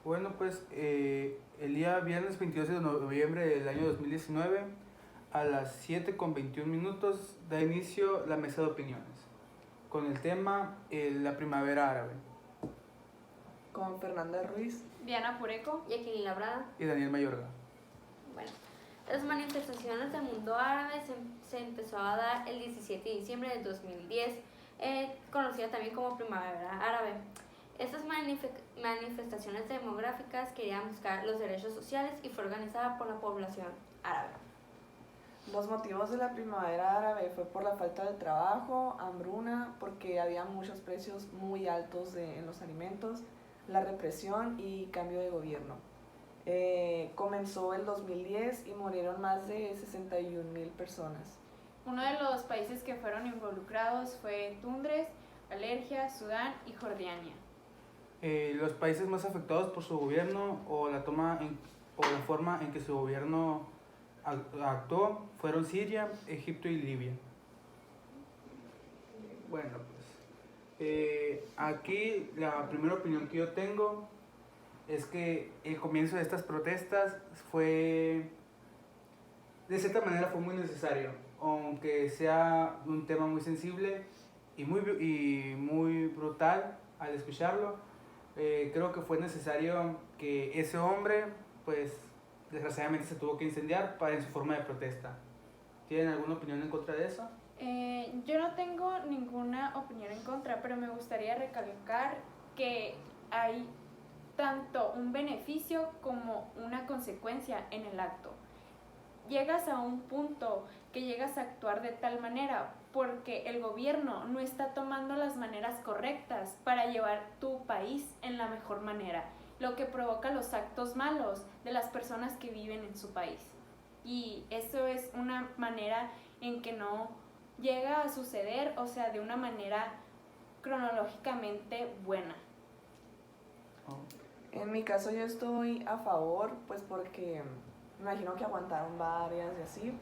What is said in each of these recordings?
Bueno, pues el día viernes 22 de noviembre del año 2019, a las 7:21 da inicio la mesa de opiniones, con el tema la primavera árabe, Con Fernanda Ruiz. Diana Pureco. Y aquí Labrada. y Daniel Mayorga. Bueno, las manifestaciones del mundo árabe se empezó a dar el 17 de diciembre del 2010, conocida también como Primavera Árabe. Estas manifestaciones demográficas querían buscar los derechos sociales y fue organizada por la población árabe. Los motivos de la primavera árabe fue por la falta de trabajo, hambruna, porque había muchos precios muy altos en los alimentos, la represión y cambio de gobierno. Comenzó el 2010 y murieron más de 61,000 personas. Uno de los países que fueron involucrados fue Túnez, Alergia, Sudán y Jordania. Los países más afectados por su gobierno o la forma en que su gobierno actuó fueron Siria, Egipto y Libia. Bueno, pues aquí la primera opinión que yo tengo es que el comienzo de estas protestas de cierta manera fue muy necesario, aunque sea un tema muy sensible y muy brutal al escucharlo. Creo que fue necesario que ese hombre, pues desgraciadamente se tuvo que incendiar en su forma de protesta. ¿Tienen alguna opinión en contra de eso? Yo no tengo ninguna opinión en contra, pero me gustaría recalcar que hay tanto un beneficio como una consecuencia en el acto. Llegas a un punto que llegas a actuar de tal manera porque el gobierno no está tomando las maneras correctas para llevar tu país en la mejor manera, lo que provoca los actos malos de las personas que viven en su país. Y eso es una manera en que no llega a suceder, o sea, de una manera cronológicamente buena. En mi caso yo estoy a favor, pues porque me imagino que aguantaron varias y así.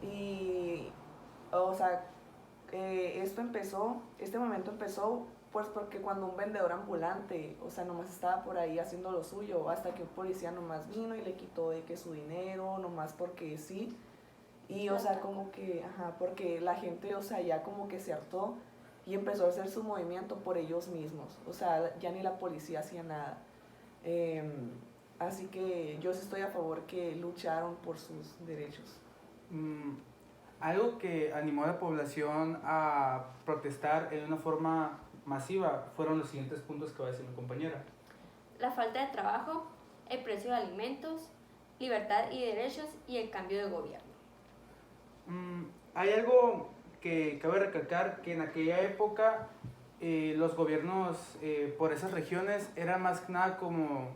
Y, o sea, este momento empezó pues porque cuando un vendedor ambulante, o sea, nomás estaba por ahí haciendo lo suyo, hasta que un policía nomás vino y le quitó de que su dinero, nomás porque sí. Y, o sea, como que, porque la gente, o sea, ya como que se hartó y empezó a hacer su movimiento por ellos mismos. O sea, ya ni la policía hacía nada. Así que yo sí estoy a favor que lucharon por sus derechos. Algo que animó a la población a protestar en una forma masiva fueron los siguientes puntos que va a decir mi compañera. La falta de trabajo, el precio de alimentos, libertad y derechos y el cambio de gobierno. Hay algo que cabe recalcar, que en aquella época los gobiernos por esas regiones eran más que nada como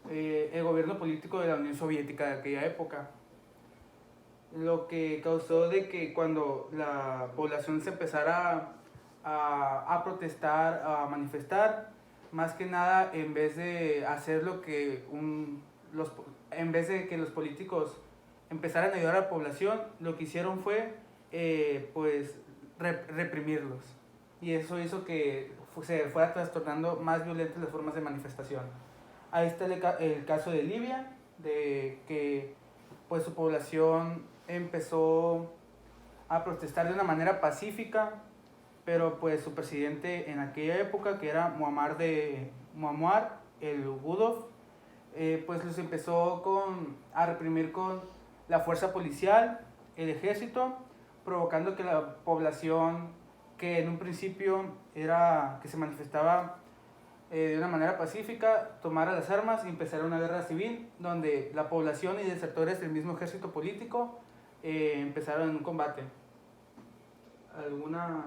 el gobierno político de la Unión Soviética de aquella época, lo que causó de que cuando la población se empezara a protestar, a manifestar, más que nada en vez de hacer lo que en vez de que los políticos empezaran a ayudar a la población, lo que hicieron fue pues reprimirlos, y eso hizo que se fuera trastornando más violentas las formas de manifestación. Ahí está el caso de Libia, de que pues su población empezó a protestar de una manera pacífica, pero pues su presidente en aquella época, que era Muammar el Gaddafi, pues los empezó a reprimir con la fuerza policial, el ejército, provocando que la población, que en un principio que se manifestaba de una manera pacífica, tomara las armas y empezara una guerra civil, donde la población y desertores del mismo ejército político empezaron un combate. ¿Alguna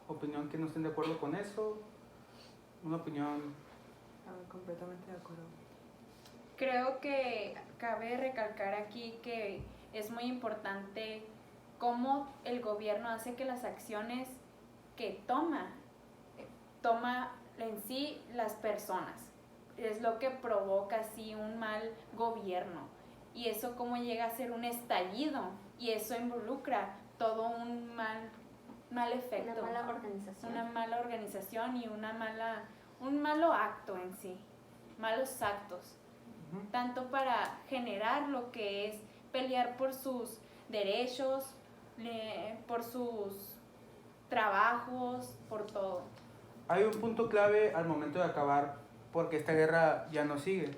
opinión que no estén de acuerdo con eso? ¿Una opinión? Completamente de acuerdo. Creo que cabe recalcar aquí que es muy importante cómo el gobierno hace que las acciones que toma en sí las personas. Es lo que provoca así un mal gobierno. Y eso como llega a ser un estallido. Y eso involucra todo un mal efecto. Una mala organización. Una mala organización y un malo acto en sí. malos actos, Ujú. tanto para generar lo que es pelear por sus derechos, por sus trabajos, por todo. Hay un punto clave al momento de acabar, porque esta guerra ya no sigue.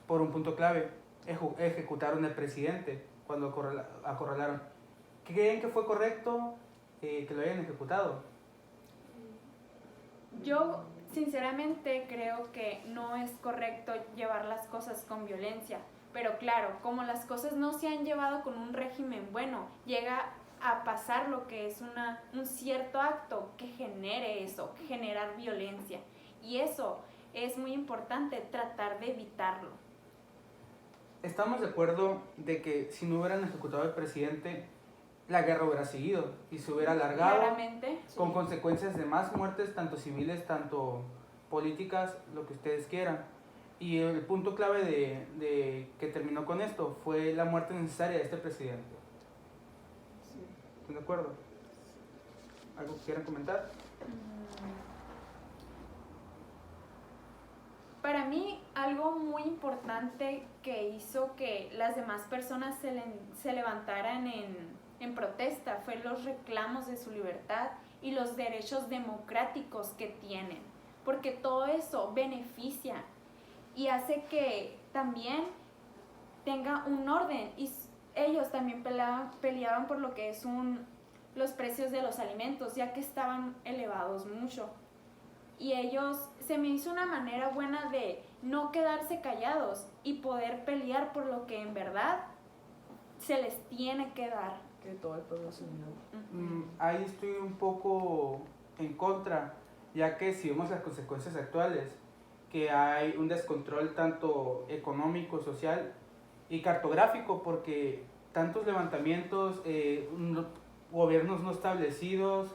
Por un punto clave, ejecutaron al presidente cuando acorralaron. ¿Creen que fue correcto que lo hayan ejecutado? Yo sinceramente creo que no es correcto llevar las cosas con violencia, pero claro, como las cosas no se han llevado con un régimen bueno, llega a pasar lo que es un cierto acto que genere eso, generar violencia. Y eso es muy importante tratar de evitarlo. Estamos de acuerdo de que si no hubieran ejecutado al presidente, la guerra hubiera seguido y se hubiera alargado Claramente. con consecuencias de más muertes, tanto civiles, tanto políticas, lo que ustedes quieran. Y el punto clave de que terminó con esto fue la muerte necesaria de este presidente. Sí. ¿Están de acuerdo? ¿Algo que quieran comentar? Para mí, algo muy importante que hizo que las demás personas se levantaran en protesta fue los reclamos de su libertad y los derechos democráticos que tienen, porque todo eso beneficia y hace que también tenga un orden, y ellos también peleaban por lo que es los precios de los alimentos, ya que estaban elevados mucho. Y ellos, se me hizo una manera buena de no quedarse callados y poder pelear por lo que en verdad se les tiene que dar. Que todo el pueblo se unió. Ahí estoy un poco en contra, ya que si vemos las consecuencias actuales, que hay un descontrol tanto económico, social y cartográfico, porque tantos levantamientos, gobiernos no establecidos,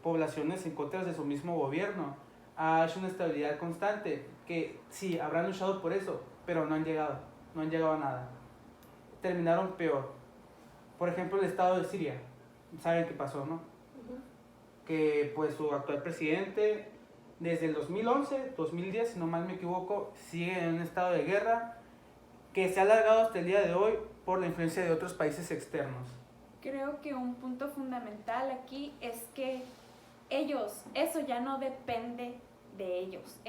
poblaciones en contra de su mismo gobierno, ha hecho una estabilidad constante, que sí, habrán luchado por eso, pero no han llegado a nada. Terminaron peor. Por ejemplo, el estado de Siria, saben qué pasó, ¿no? Que pues su actual presidente, desde el 2011, 2010, si no mal me equivoco, sigue en un estado de guerra que se ha alargado hasta el día de hoy por la influencia de otros países externos. Creo que un punto fundamental aquí es que eso ya no depende de ellos,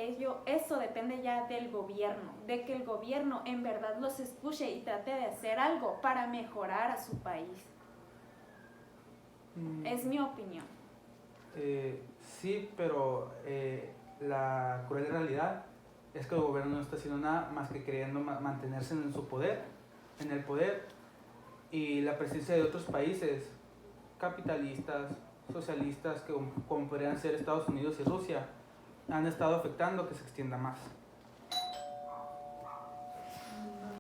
eso depende ya del gobierno, de que el gobierno en verdad los escuche y trate de hacer algo para mejorar a su país. Es mi opinión. Sí, pero la cruel realidad es que el gobierno no está haciendo nada más que queriendo mantenerse en su poder, en el poder, y la presencia de otros países capitalistas, socialistas, como podrían ser Estados Unidos y Rusia, han estado afectando que se extienda más.